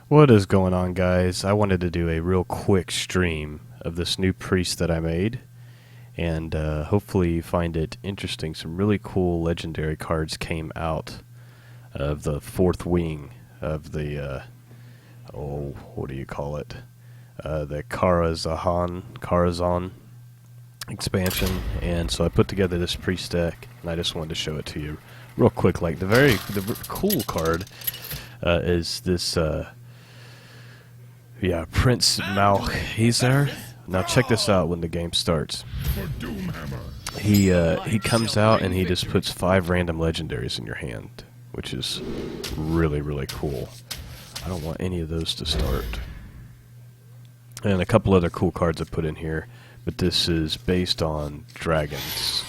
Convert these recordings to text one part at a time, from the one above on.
What is going on, guys? I wanted to do a real quick stream of this new priest that I made, and hopefully you find it interesting. Some really cool legendary cards came out of the fourth wing of the, what do you call it? The Karazhan expansion, and so I put together this priest deck, and I just wanted to show it to you real quick. Like, the cool card is this, Prince Malchezaar. Now check this out when the game starts. He comes out and he just puts 5 random legendaries in your hand, which is really, really cool. I don't want any of those to start. And a couple other cool cards I put in here, but this is based on dragons.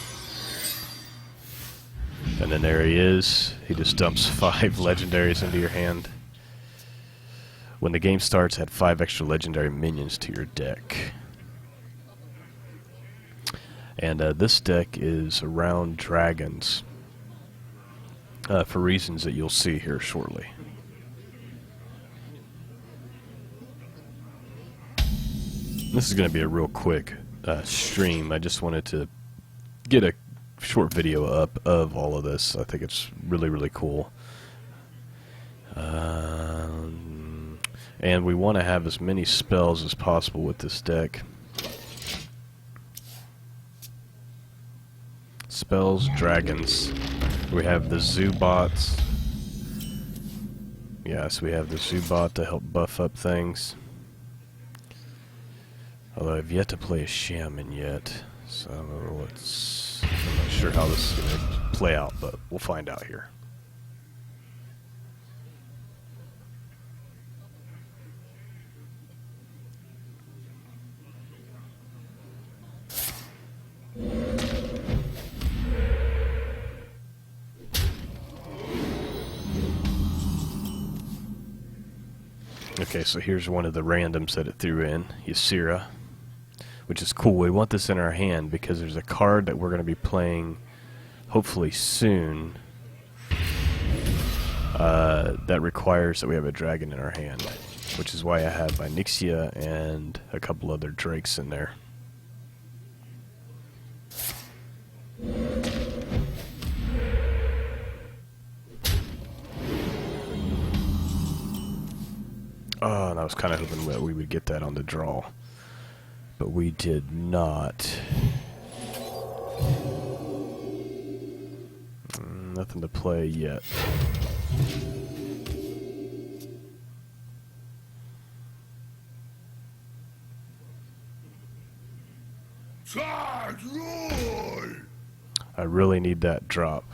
And then there he is. He just dumps 5 legendaries into your hand. When the game starts, add 5 extra legendary minions to your deck. And this deck is around dragons for reasons that you'll see here shortly. This is going to be a real quick stream. I just wanted to get a short video up of all of this. I think it's really, really cool. And we want to have as many spells as possible with this deck. Spells, dragons. We have the Zoobots. Yes, we have the Zoobot to help buff up things. Although I've yet to play a Shaman yet, so I'm not sure how this is going to play out, but we'll find out here. Okay, so here's one of the randoms that it threw in, Ysira, which is cool. We want this in our hand because there's a card that we're going to be playing hopefully soon that requires that we have a dragon in our hand, which is why I have Nixia and a couple other drakes in there. Oh, and I was kind of hoping that we would get that on the draw, but we did not. Nothing to play yet. I really need that drop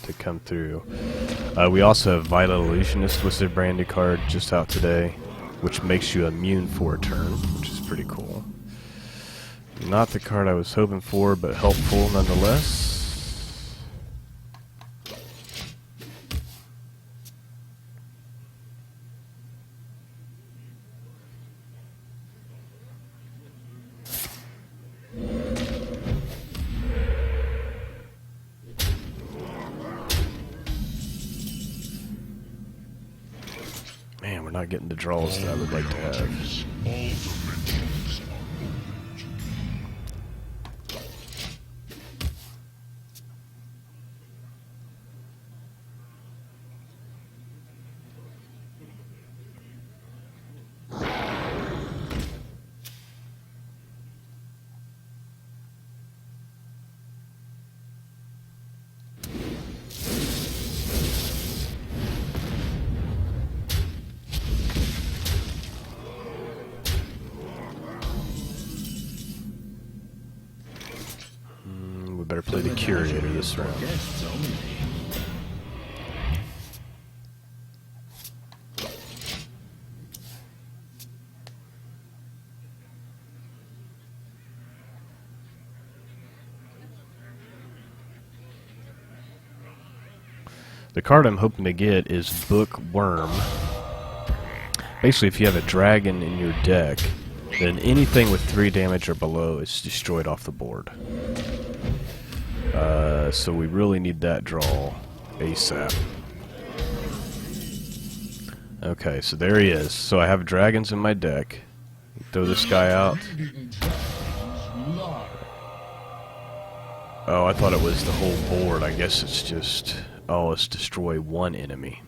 to come through. We also have Vital Illusionist, which is a brand new card just out today, which makes you immune for a turn, which is pretty cool. Not the card I was hoping for, but helpful nonetheless. Man, we're not getting the draws that I would like to have. We better play the Curator this round. The card I'm hoping to get is Bookworm. Basically, if you have a dragon in your deck, then anything with 3 damage or below is destroyed off the board. So we really need that draw ASAP. Okay, so there he is. So I have dragons in my deck. Throw this guy out. Oh, I thought it was the whole board. I guess it's just... Oh, it's destroy one enemy.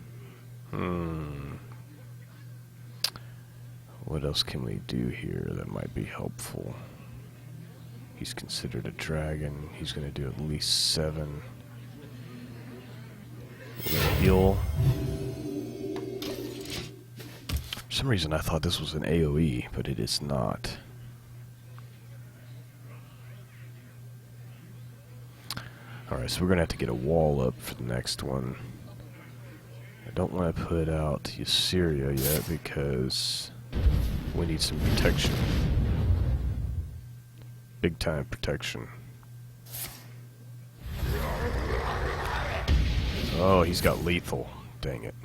What else can we do here that might be helpful? He's considered a dragon. He's going to do at least 7. We're going to heal. For some reason I thought this was an AoE, but it is not. Alright, so we're going to have to get a wall up for the next one. I don't want to put out Ysseria yet because we need some protection. Big time protection. Oh, he's got lethal. Dang it.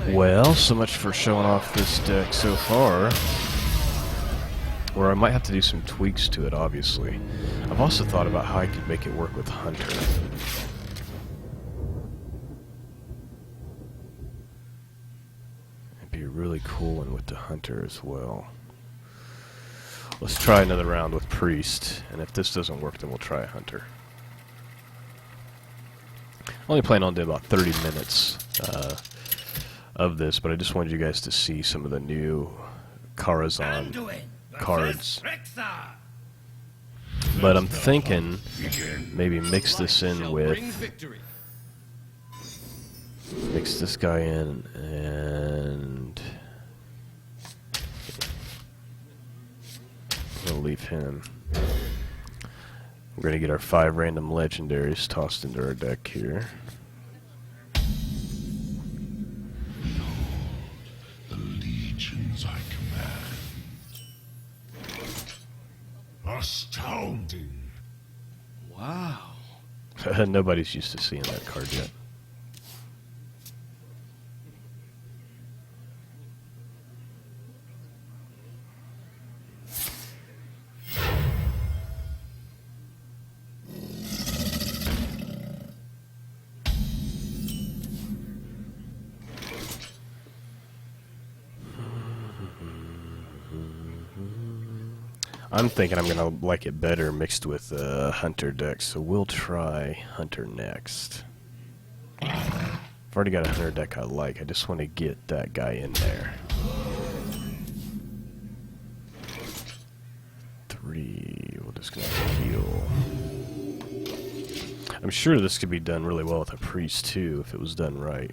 Well, so much for showing off this deck so far. Or I might have to do some tweaks to it, obviously. I've also thought about how I could make it work with Hunter. It'd be a really cool one with the Hunter as well. Let's try another round with Priest, and if this doesn't work, then we'll try a Hunter. I only plan on doing about 30 minutes of this, but I just wanted you guys to see some of the new Karazhan cards. But I'm thinking maybe mix this in with... Mix this guy in and... I'm gonna leave him. We're gonna get our 5 random legendaries tossed into our deck here. The legions I command. Astounding. Wow. Nobody's used to seeing that card yet. I'm thinking I'm gonna like it better mixed with Hunter deck, so we'll try Hunter next. I've already got a Hunter deck I like, I just want to get that guy in there. 3, we're just gonna heal. I'm sure this could be done really well with a priest too, if it was done right.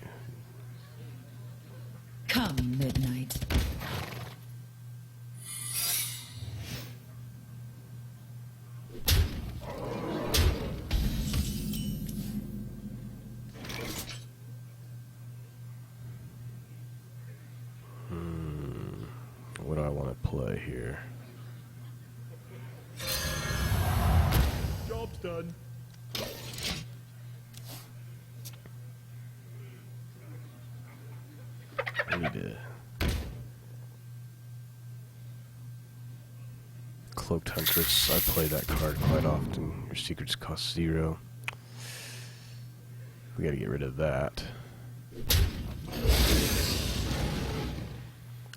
Come, midnight. What do I want to play here? Job's done. I need to... Cloaked Huntress, I play that card quite often. Your secrets cost 0. We gotta get rid of that.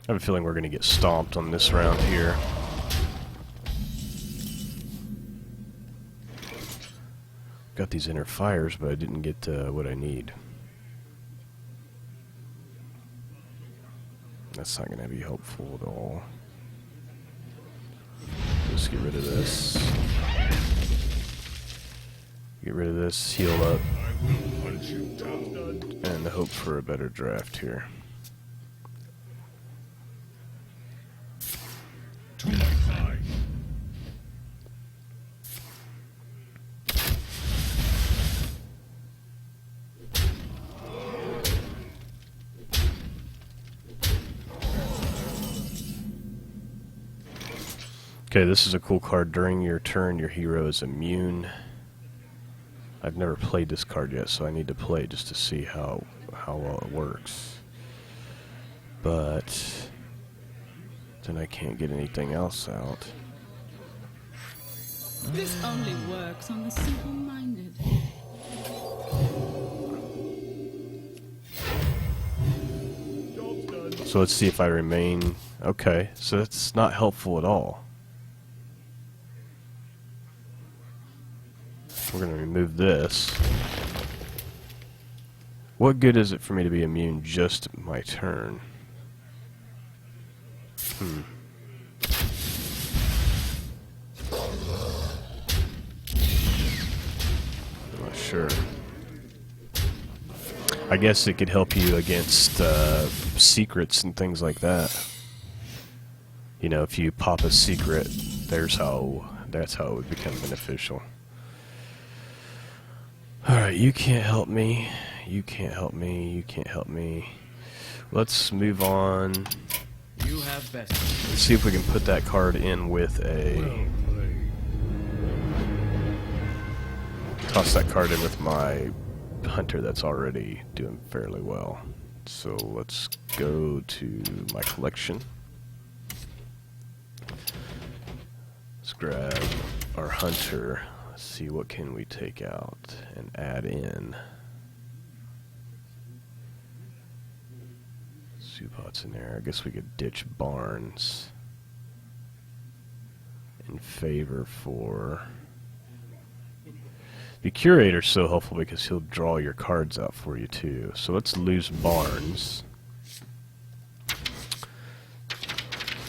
I have a feeling we're going to get stomped on this round here. Got these inner fires, but I didn't get what I need. That's not going to be helpful at all. Let's get rid of this. Get rid of this, heal up, and hope for a better draft here. To my side. Okay, this is a cool card. During your turn, your hero is immune. I've never played this card yet, so I need to play it just to see how well it works. But then I can't get anything else out. This only works on the simple-minded. So let's see if I remain... Okay, so that's not helpful at all. We're going to remove this. What good is it for me to be immune just my turn? I'm not sure. I guess it could help you against secrets and things like that. You know, if you pop a secret, that's how it would become beneficial. Alright, you can't help me. You can't help me. You can't help me. Let's move on. You have best. Let's see if we can put that card in with a... Toss that card in with my hunter that's already doing fairly well. So let's go to my collection. Let's grab our hunter. Let's see what can we take out and add in. Supot's in there. I guess we could ditch Barnes in favor for... The Curator's so helpful because he'll draw your cards out for you too. So let's lose Barnes.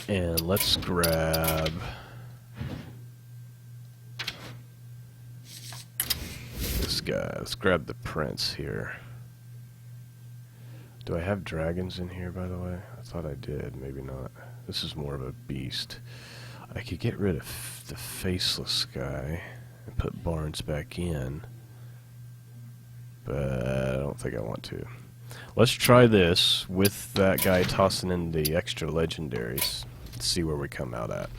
And let's grab... this guy. Let's grab the Prince here. Do I have dragons in here, by the way? I thought I did. Maybe not. This is more of a beast. I could get rid of the faceless guy and put Barnes back in, but I don't think I want to. Let's try this with that guy tossing in the extra legendaries. Let's see where we come out at.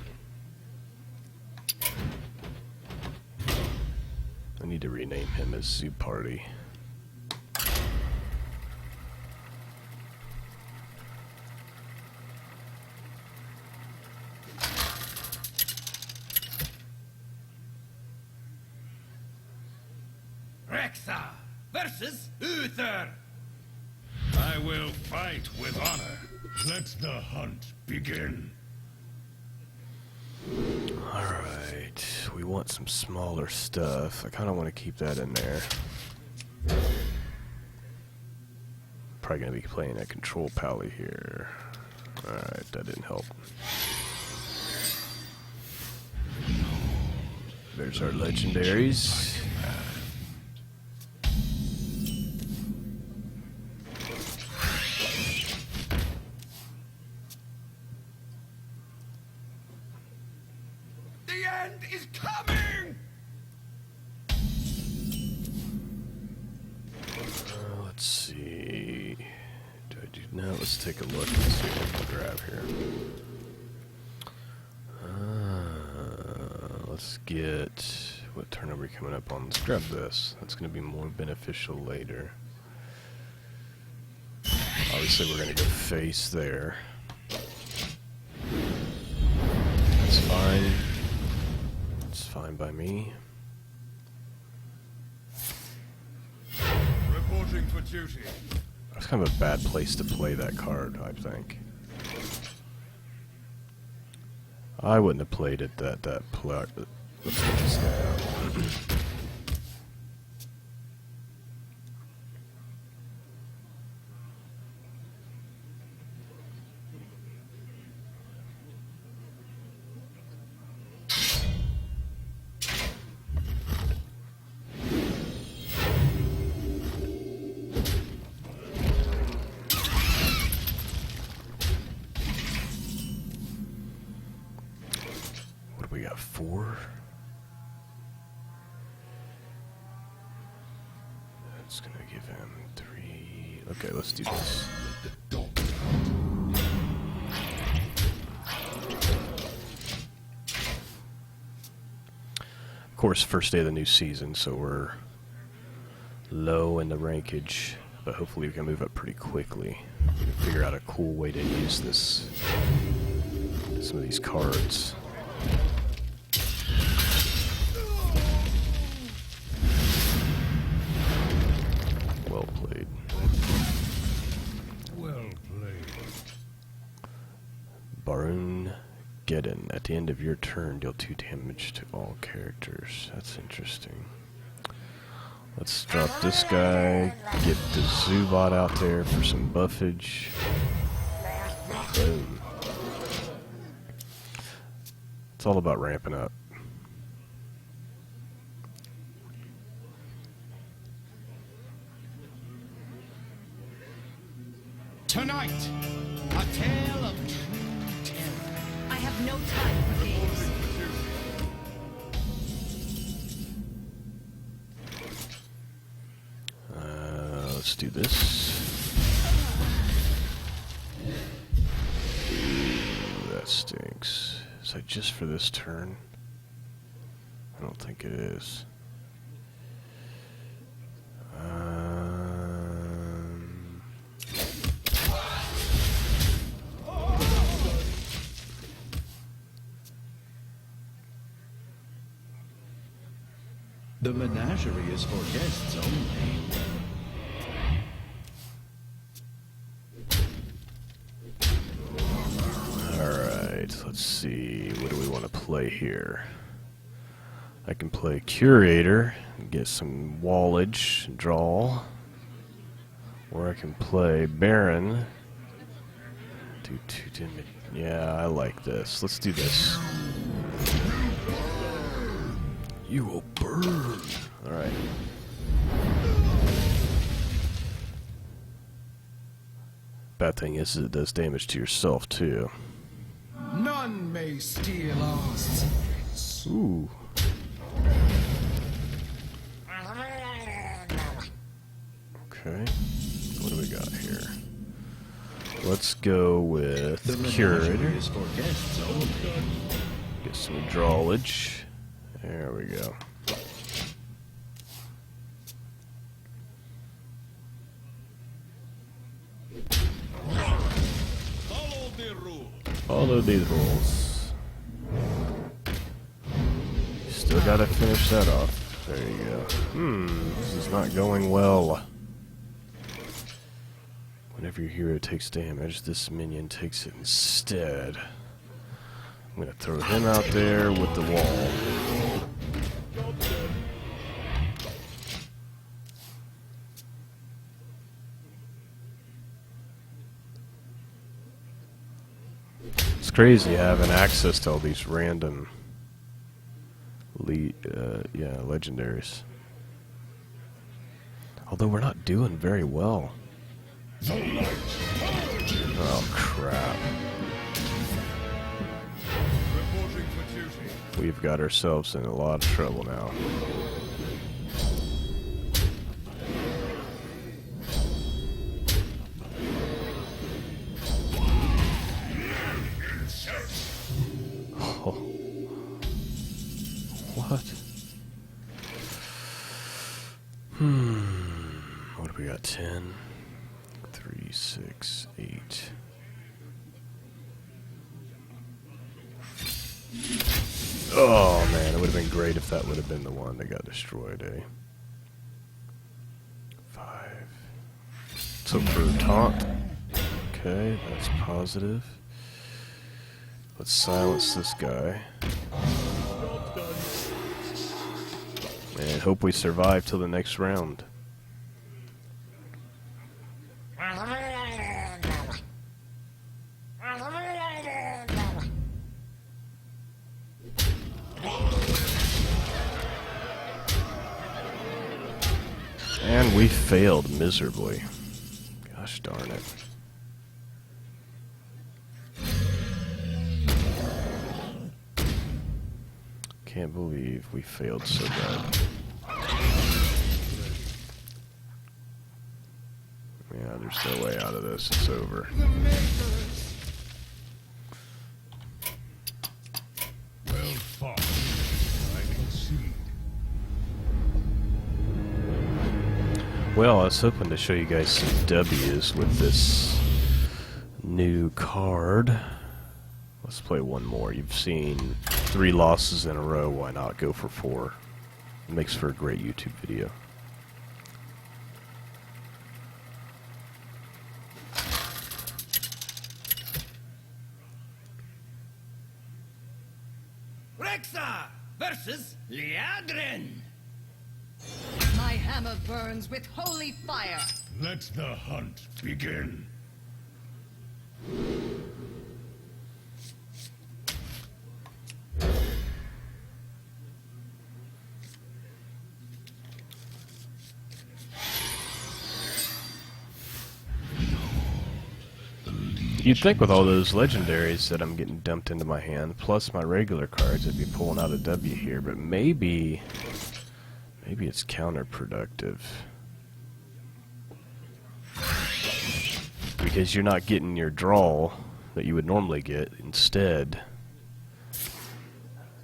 I need to rename him as Zoo Party. Rexar versus Uther. I will fight with honor. Let the hunt begin. Alright, we want some smaller stuff. I kind of want to keep that in there. Probably going to be playing a control pally here. Alright, that didn't help. There's our legendaries. The end is coming. Let's see. Do I do no? Let's take a look and see what we can grab here. Let's get... What turn are we coming up on? Let's grab this. That's going to be more beneficial later. Obviously, we're going to go face there. That's fine. It's fine by me. Reporting for duty. That's kind of a bad place to play that card, I think. I wouldn't have played it that play. Let's get this guy out. What do we got? 4? That's gonna give him 3. Okay, let's do this. Of course, first day of the new season, so we're low in the rankage, but hopefully we can move up pretty quickly. We can figure out a cool way to use this, some of these cards. Well played. Well played. Barun Geddon. At the end of your turn, deal 2 damage to all characters. That's interesting. Let's drop this guy. Get the Zubot out there for some buffage. Boom. It's all about ramping up. Tonight, a tale of true terror. I have no time for games. Let's do this. Ooh, that stinks. Is that just for this turn? I don't think it is. The menagerie is for guests only. Alright, let's see. What do we want to play here? I can play Curator and get some wallage and draw. Or I can play Baron. Do 2 damage. Yeah, I like this. Let's do this. You will burn. Alright. Bad thing is it does damage to yourself too. None may steal our secrets. Ooh. Okay. What do we got here? Let's go with The Curator. menagerie is for guests only. Get some drawage. There we go. Follow the rule. Follow these rules. Still gotta finish that off. There you go. This is not going well. Whenever your hero takes damage, this minion takes it instead. I'm gonna throw him out there with the wall. It's crazy having access to all these random legendaries. Although we're not doing very well. Oh crap. Reporting for duty. We've got ourselves in a lot of trouble now. Oh. What? What do we got? 10, 3, 6, 8. Oh man, it would have been great if that would have been the one that got destroyed, eh? 5. So for taunt. Okay, that's positive. Let's silence this guy. And hope we survive till the next round. And we failed miserably. Gosh darn it. Can't believe we failed so bad. Yeah, there's no way out of this. It's over. Well fought. I concede. Well, I was hoping to show you guys some W's with this new card. Let's play one more. You've seen 3 losses in a row. Why not go for 4? It makes for a great YouTube video. Rexar versus Liadrin. My hammer burns with holy fire. Let the hunt begin. You'd think with all those legendaries that I'm getting dumped into my hand, plus my regular cards, I'd be pulling out a W here, but maybe it's counterproductive. Because you're not getting your draw that you would normally get. Instead,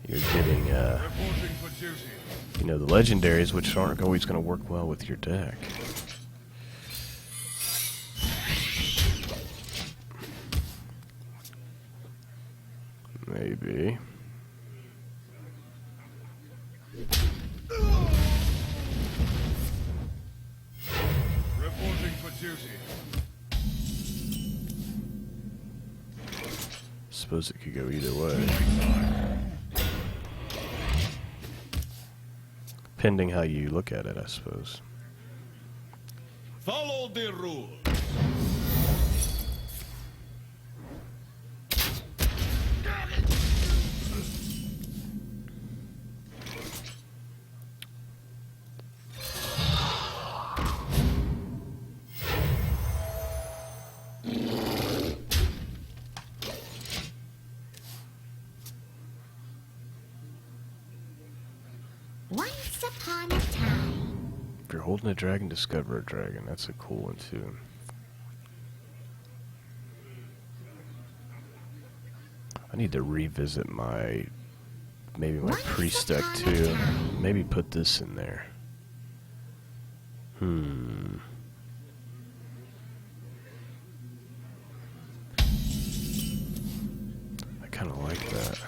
you're getting, Reporting for duty. you know, the legendaries, which aren't always going to work well with your deck. Maybe. Reporting for duty. Suppose it could go either way. Depending how you look at it, I suppose. Follow the rules. Once upon a time. If you're holding a dragon, discover a dragon. That's a cool one, too. I need to revisit my... maybe my priest deck, too. Maybe put this in there. I kind of like that.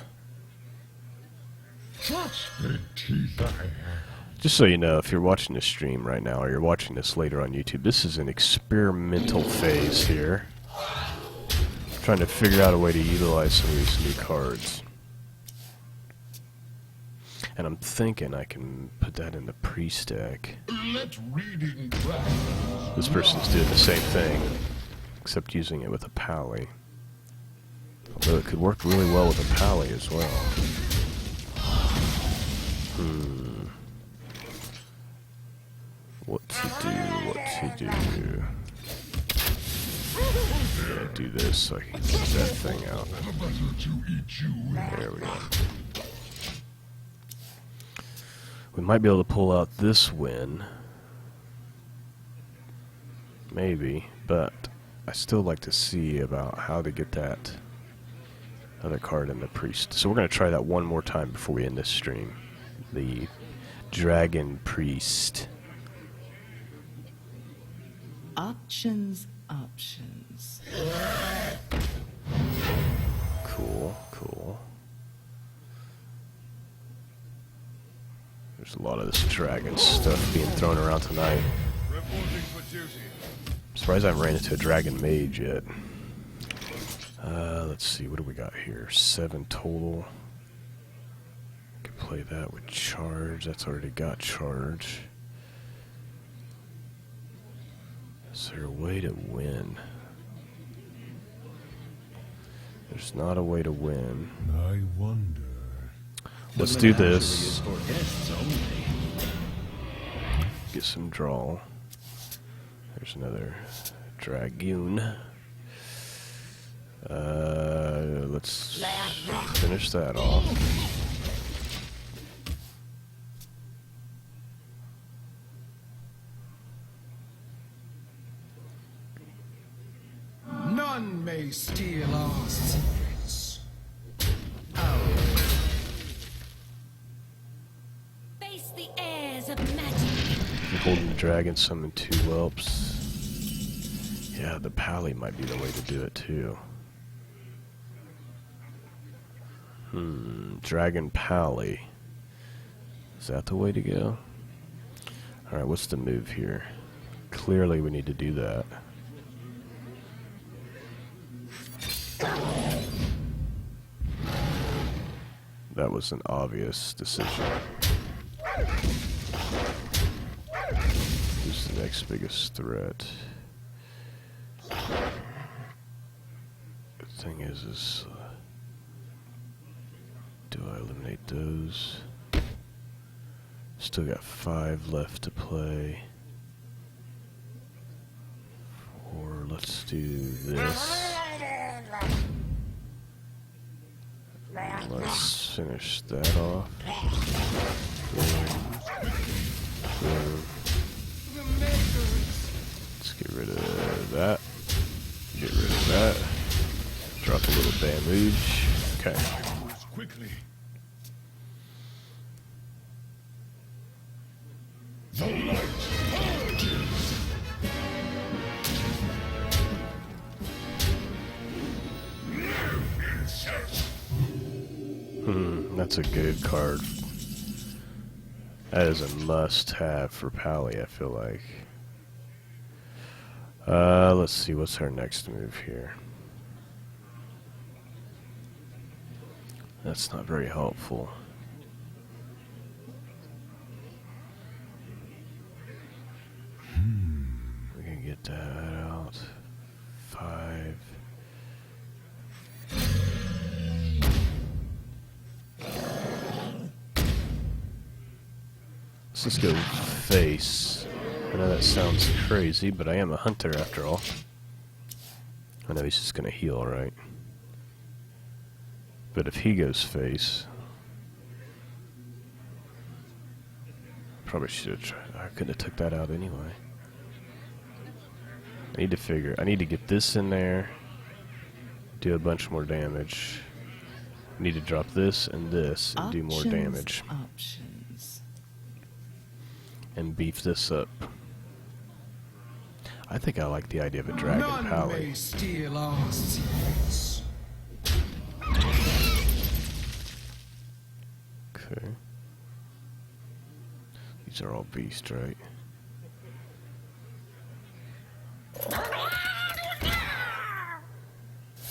Such the teeth I have. Just so you know, if you're watching this stream right now, or you're watching this later on YouTube, this is an experimental phase here. Trying to figure out a way to utilize some of these new cards. And I'm thinking I can put that in the priest deck. Let reading practice. This person's doing the same thing, except using it with a pally. Although it could work really well with a pally as well. What to do? Yeah, do this so I can get that thing out. There we go. We might be able to pull out this win. Maybe, but I still like to see about how to get that other card in the priest. So we're going to try that one more time before we end this stream. The Dragon Priest. Options, options. Cool, cool. There's a lot of this dragon stuff being thrown around tonight. Reporting for duty. I'm surprised I haven't ran into a dragon mage yet. Let's see, what do we got here? 7 total. Could play that with charge. That's already got charge. Is there a way to win? There's not a way to win. I wonder. Let's The do menagerie this. is for guests only. Get some draw. There's another dragoon. Let's finish that off. None may steal our secrets. Face the airs of magic. You're holding the dragon, summon 2 whelps. Yeah, the pally might be the way to do it too. Dragon pally. Is that the way to go? Alright, what's the move here? Clearly we need to do that. That was an obvious decision. Who's the next biggest threat? The thing is do I eliminate those? Still got 5 left to play. 4, let's do this. Let's finish that off. Boom. Let's get rid of that. Get rid of that. Drop a little damage. Okay. Quickly. The light purges. That's a good card. That is a must-have for Pally, I feel like. Let's see, what's our next move here? That's not very helpful. We can get that out. 5. Let's just go face. I know that sounds crazy, but I am a hunter after all. I know he's just gonna heal, right? But if he goes face, probably should have tried. I could have took that out anyway. I need to get this in there, do a bunch more damage. I need to drop this and this and do more damage. Options. And beef this up. I think I like the idea of a dragon None may pally. steal our secrets. Okay. These are all beast, right?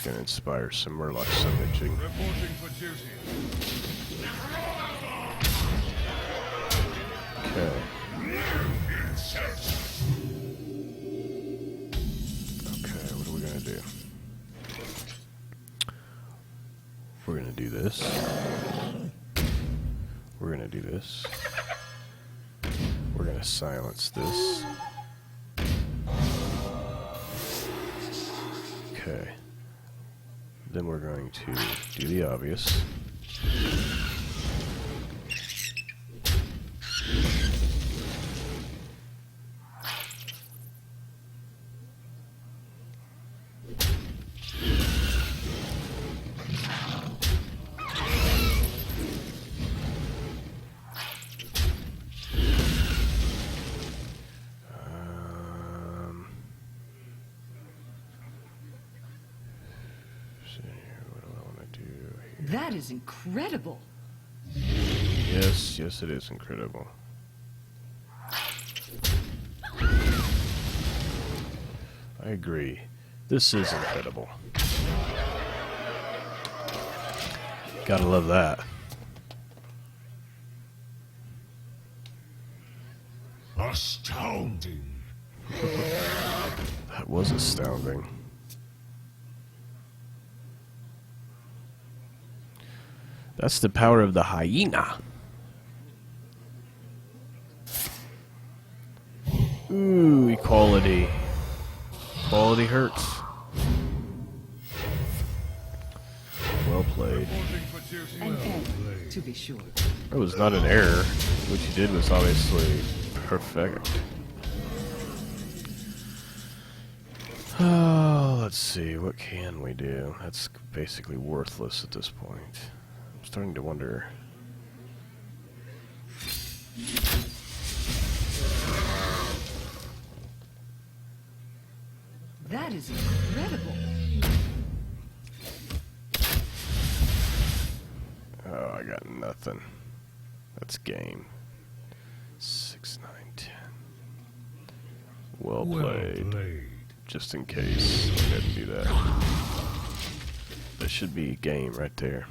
Gonna inspire some Murloc summoning. Reporting for duty. Okay. Okay, what are we gonna do? We're gonna do this. We're gonna do this. We're gonna silence this. Okay. Then we're going to do the obvious. That is incredible. Yes, yes, it is incredible. I agree. This is incredible. Gotta love that. Astounding. That was astounding. That's the power of the hyena. Ooh, equality. Equality hurts. Well played. Reporting for duty. An error, to be sure. It was not an error. What you did was obviously perfect. Oh, let's see. What can we do? That's basically worthless at this point. I'm starting to wonder. That is incredible. Oh, I got nothing. That's game. 6, 9, 10. Well played. Just in case. Go ahead and do that. That should be game right there.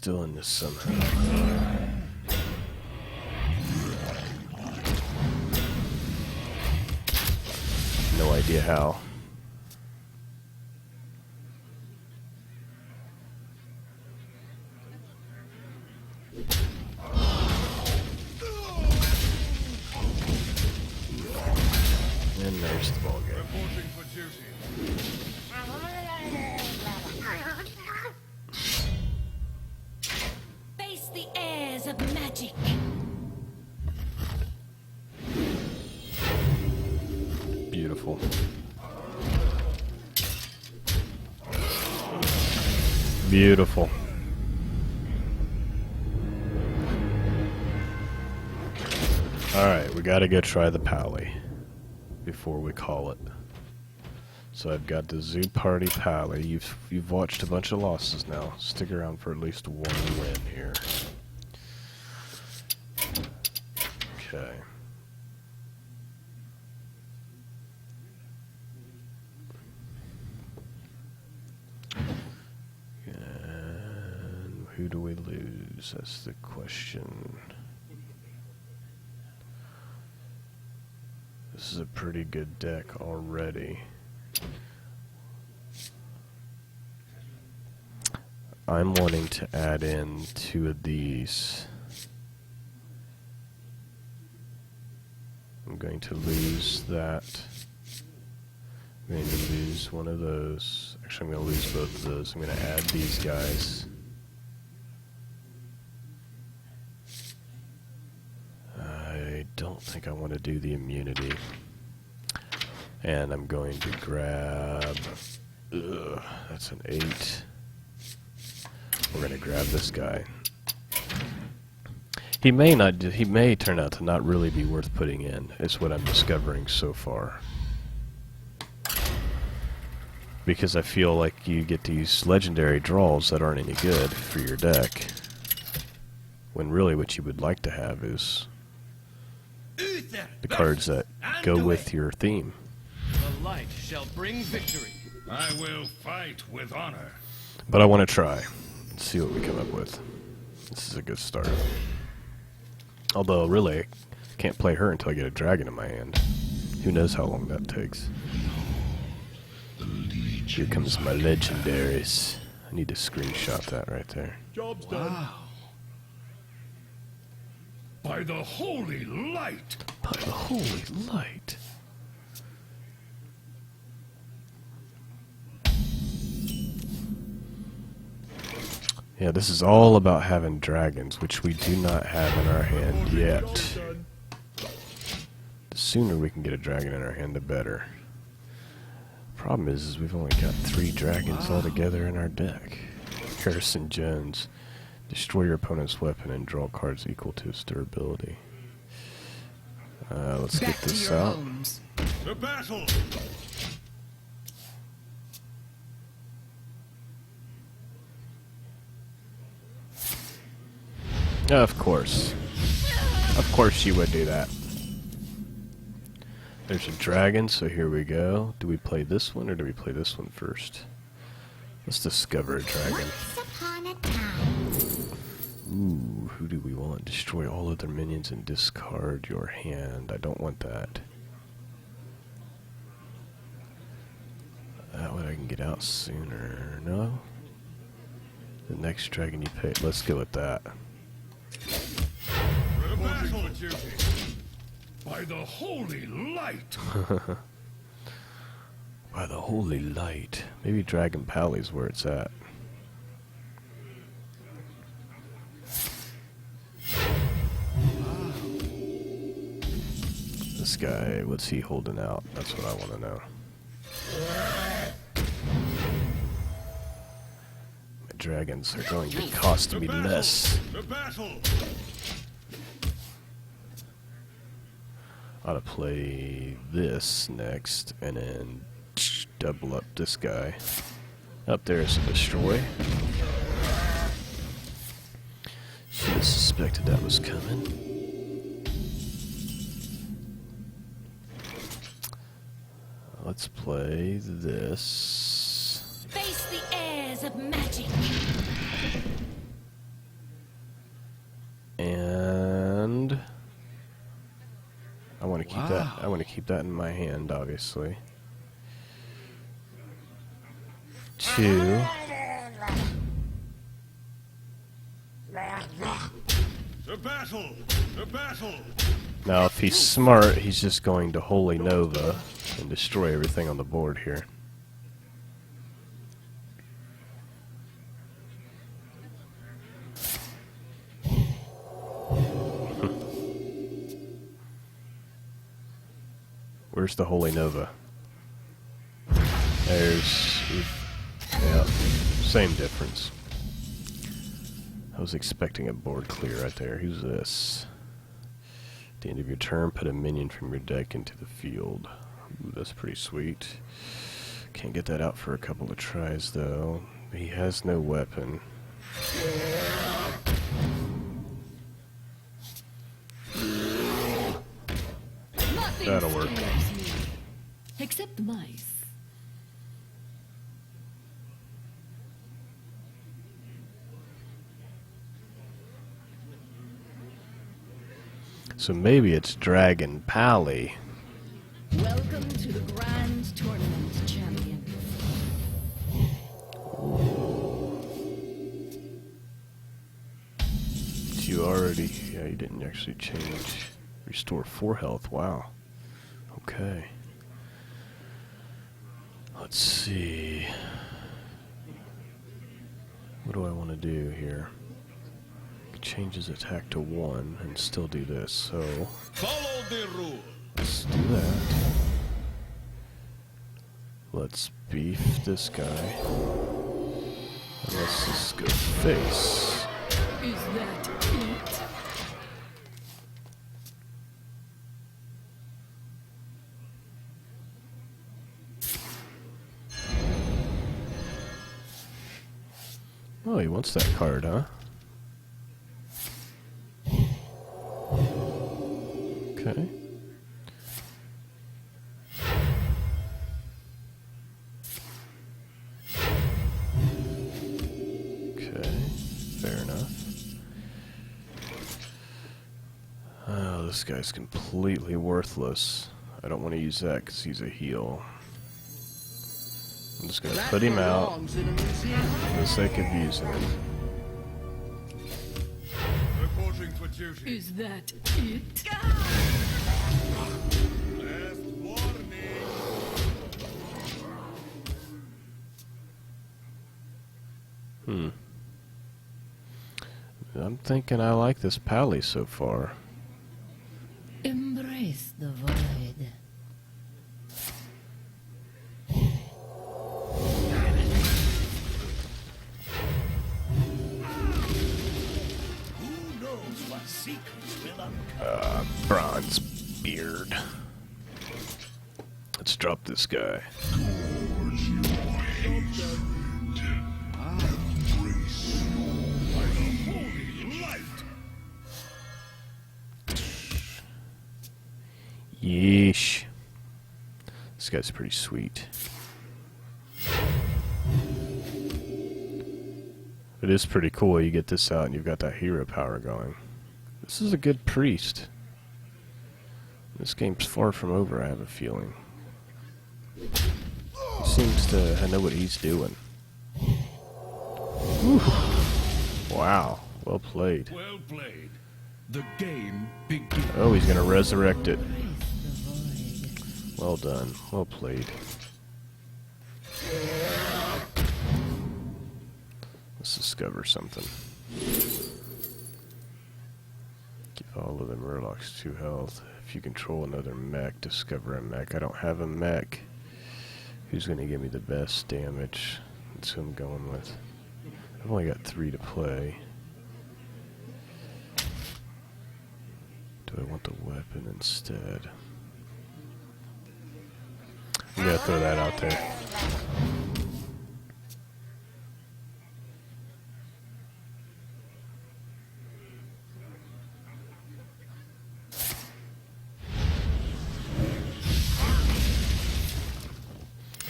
still in this somehow. No idea how. And there's the ball game. Reporting for duty. Face the airs of magic. Beautiful. Beautiful. Alright, we gotta go try the Pally before we call it. So I've got the Zoo Party Pally. You've watched a bunch of losses now. Stick around for at least one win here. Okay. And who do we lose? That's the question. This is a pretty good deck already. I'm wanting to add in 2 of these. I'm going to lose that. I'm going to lose one of those. Actually, I'm going to lose both of those. I'm going to add these guys. I don't think I want to do the immunity. And I'm going to grab... that's an 8. We're going to grab this guy. He may turn out to not really be worth putting in, is what I'm discovering so far. Because I feel like you get these legendary draws that aren't any good for your deck. When really what you would like to have is the cards that go with your theme. The light shall bring victory. I will fight with honor. But I want to try. Let's see what we come up with. This is a good start. Although, really, I can't play her until I get a dragon in my hand. Who knows how long that takes. Here comes my legendaries. I need to screenshot that right there. Job's done. By the holy light. By the holy light. Yeah, this is all about having dragons, which we do not have in our hand yet. The sooner we can get a dragon in our hand, the better. Problem is we've only got 3 dragons altogether in our deck. Harrison Jones. Destroy your opponent's weapon and draw cards equal to its durability. Let's get this out. The battle. Of course. Of course you would do that. There's a dragon, so here we go. Do we play this one or do we play this one first? Let's discover a dragon. Once upon a time. Ooh, who do we want? Destroy all other minions and discard your hand. I don't want that. That way I can get out sooner. No? The next dragon you pick. Let's go with that. The battle. By the holy light. By the holy light. Maybe Dragon Pally's where it's at. This guy, what's he holding out? That's what I want to know. My dragons are going to cost me less. The battle. Ought to play this next and then double up this guy. Up there's a destroy. Should have suspected that was coming. Let's play this. Face the airs of magic. I want to keep that in my hand, obviously. 2. The battle! The battle! Now, if he's smart, he's just going to Holy Nova and destroy everything on the board here. Where's the Holy Nova? There's... yeah, same difference. I was expecting a board clear right there. Who's this? At the end of your turn, put a minion from your deck into the field. Ooh, that's pretty sweet. Can't get that out for a couple of tries, though. He has no weapon. That'll work. Except mice. So maybe it's Dragon Pally. Welcome to the Grand Tournament, champion. You already... yeah, you didn't actually change. Restore 4 health. Wow. Okay. Let's see. What do I want to do here? Change his attack to 1 and still do this, so... Follow the rule! let's do that. Let's beef this guy. And let's just go face. Is that it? Oh, he wants that card, huh? Okay. Okay, fair enough. Oh, this guy's completely worthless. I don't want to use that because he's a heal. I'm just going to put him out for the sake of using him. Reporting for duty. Is that it? Last warning. I'm thinking I like this Pally so far. Embrace the void. Who knows what secrets will uncover? Bronze beard. Let's drop this guy. Yeesh. This guy's pretty sweet. It is pretty cool. You get this out and you've got that hero power going. This is a good priest. This game's far from over, I have a feeling. He seems to know what he's doing. Whew. Wow. Well played. Well played. The game begins. Oh, he's gonna resurrect it. Well done. Well played. Let's discover something. Give all of them Murlocs 2 health. If you control another mech, discover a mech. I don't have a mech. Who's gonna give me the best damage? That's who I'm going with. I've only got 3 to play. Do I want the weapon instead? I'm gonna throw that out there.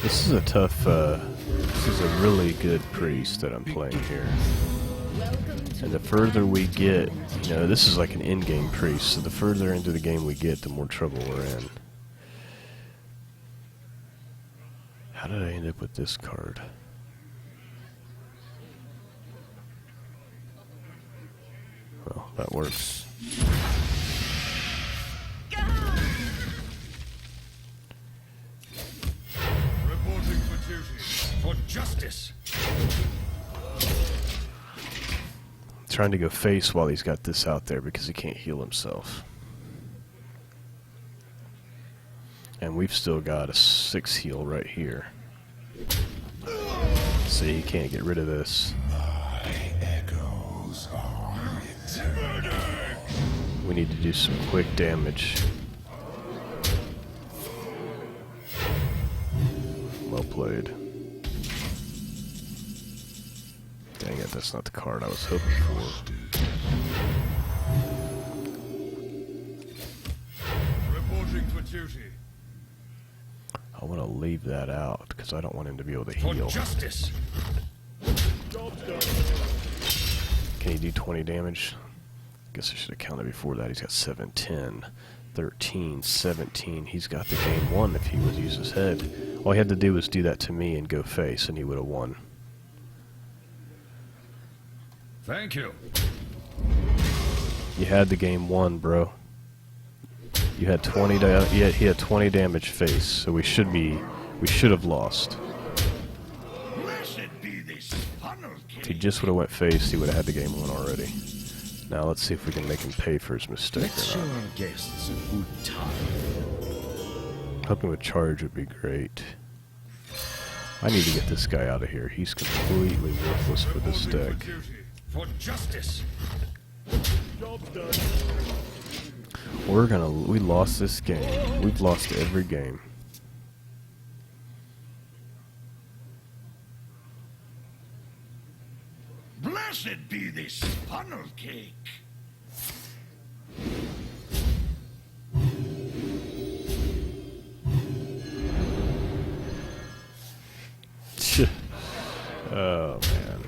This is a tough, this is a really good priest that I'm playing here. And the further we get, you know, this is like an in-game priest, so the further into the game we get, the more trouble we're in. How did I end up with this card? Well, that works. Reporting for duty. For justice. Trying to go face while he's got this out there because he can't heal himself. And we've still got a 6 heal right here. See, he can't get rid of this. We need to do some quick damage. Well played. Dang it, that's not the card I was hoping for. Reporting for duty. I want to leave that out because I don't want him to be able to For heal. justice. Can he do 20 damage? Guess I should have counted before that. He's got 7, 10, 13, 17. He's got the game won if he would use his head. All he had to do was do that to me and go face, and he would have won. Thank you. You had the game won, bro. You had 20. He had 20 damage face, so we should have lost. Blessed be this funnel If cake. he just would have went face, he would have had the game won already. Now let's see if we can make him pay for his mistake Let's show or not. our guests a good time. Helping with charge would be great. I need to get this guy out of here. He's completely worthless for this Reporting deck. for duty. For justice. We lost this game. We've lost every game. Blessed be this funnel cake. Oh, man.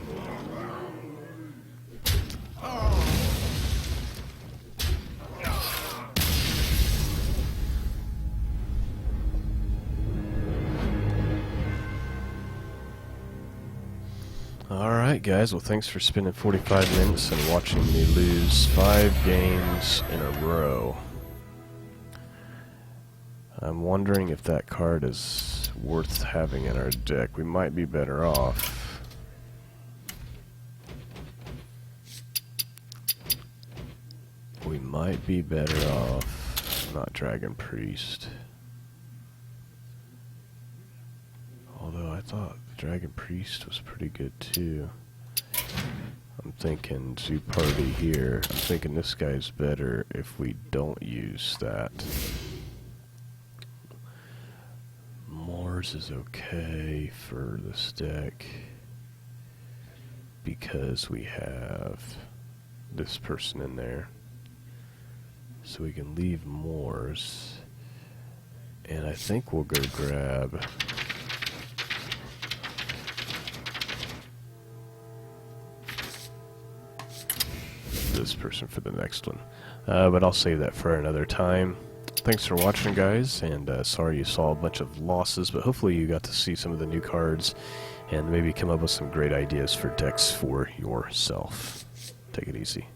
Alright guys, well thanks for spending 45 minutes and watching me lose 5 games in a row. I'm wondering if that card is worth having in our deck. We might be better off. We might be better off not Dragon Priest. Although I thought Dragon Priest was pretty good too. I'm thinking Zoo Party here. I'm thinking this guy's better if we don't use that. Moors is okay for this deck because we have this person in there. So we can leave Moors. And I think we'll go grab this person for the next one. But I'll save that for another time. Thanks for watching, guys, and sorry you saw a bunch of losses, but hopefully you got to see some of the new cards and maybe come up with some great ideas for decks for yourself. Take it easy.